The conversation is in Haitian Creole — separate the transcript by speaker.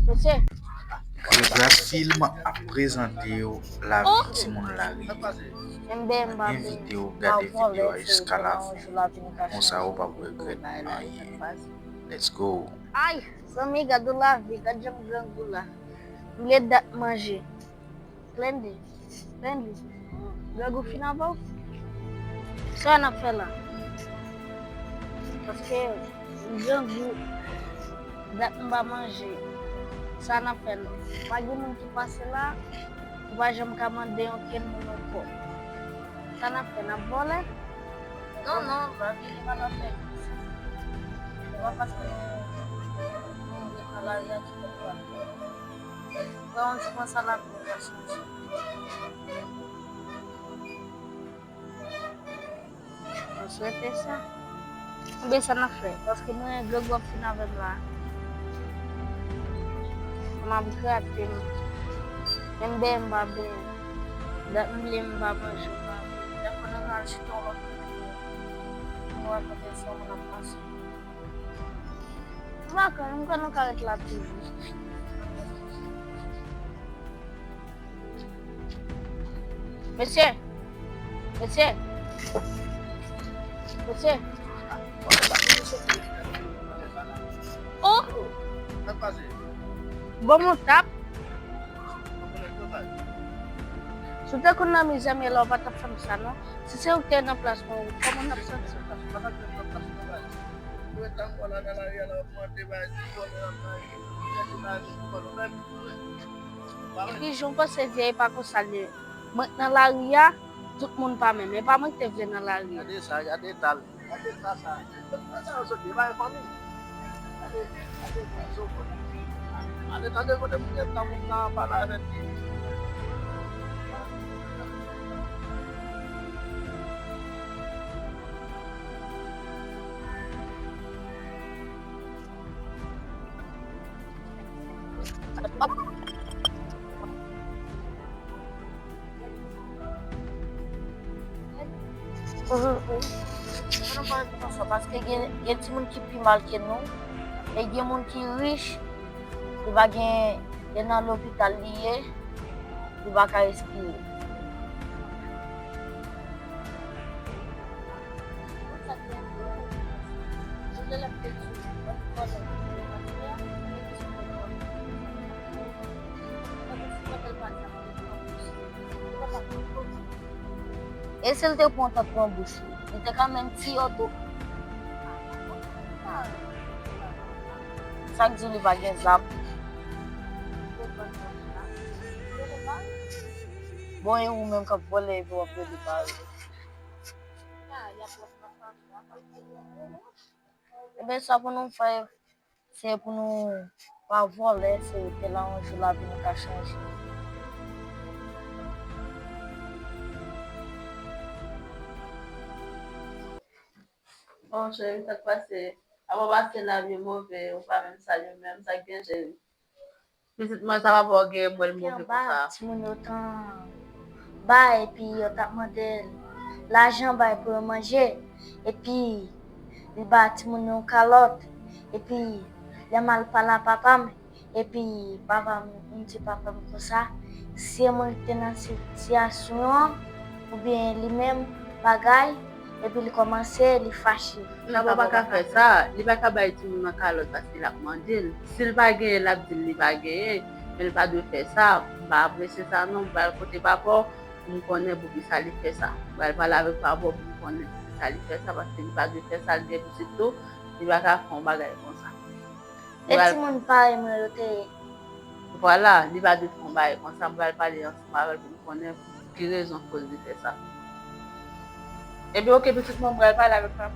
Speaker 1: Monsieur,
Speaker 2: Le film a présenté la victime de la vie. Invité au regarder vidéo jusqu'à la fin. On s'en va pas regretter rien. Let's go.
Speaker 1: ai, sua amiga do Lavi, cadê o gangula? Mulher da manger. Clendi. Gangu final va. Ça n'a fait là. Parce que gangu da mba manger. Ça n'a fait là. Pas de monde qui passe là. Vai já me comandei um pequeno monopó. Tá na fé, na bola? Não, vai vir para a fé. Eu vou passar no salário aqui para lá. Vamos começar lá com o assunto. Eu sou a terça. Vamos pensar na fé. Parce que não é jogo ao final lá. Uma bocata. Mbemba bem. Da mlemba majuba. Da quando nós estamos não é proteção na praça. Vaca, nunca não caga de lá tudo. Monsieur. Oh, vamos tap. Se você com a minha amiga lá vai estar falando, se você tem na place, como na place, e puis je pense que c'est pas que ça le maintenant la ria tout le monde pas même mais pas moi qui te dans la ria não pode pensar parce que il y a des gens qui plus mal que nous et il y a des gens qui riches il va gagner dans l'hôpital lié il va pas respirer. Esse é o teu ponto a tua bucha. Então, quand même, si eu tô. Chaque jour, il va gagner zap. Bom, eu mesmo que vou levar o apelo de base. É bem só para não fazer. Se é para não. Para voler, se é lá onde lá vem no caixão.
Speaker 3: Bon, je vais te passer. Avant de passer la vie mauvaise, on va même saluer, même ça bien géré. Moi, ça va pas gagner, moi, le mauvais pour ça.
Speaker 1: Bah, et puis, on t'a demandé l'argent pour manger. Et puis, il bat mon calotte. Et puis, il a mal parlé à papa. Et puis, papa me dit papa comme ça. Si moi j'étais dans cette situation, ou bien lui-même bagaille, et puis il commençait à fâcher.
Speaker 3: Il n'a pas qu'à faire ça. Il va pas bailler tout le monde calotte parce qu'il a commandé. S'il va gagner, il a dit qu'il va gagner. Mais il va de faire ça. Bah, après c'est ça, non, bah, côté papa, on connaît beaucoup ça, il fait ça. Bah, il va parler avec papa, on connaît ça, il fait ça parce qu'il va de faire ça, il dit tout, il va faire un bagage comme ça.
Speaker 1: Et si mon père me l'était.
Speaker 3: Voilà, il va de faire un bagage comme ça, on va parler ensemble avec lui, on connaît qui raison pour lui faire ça. Et bien, ok, petit, on va parler avec papa.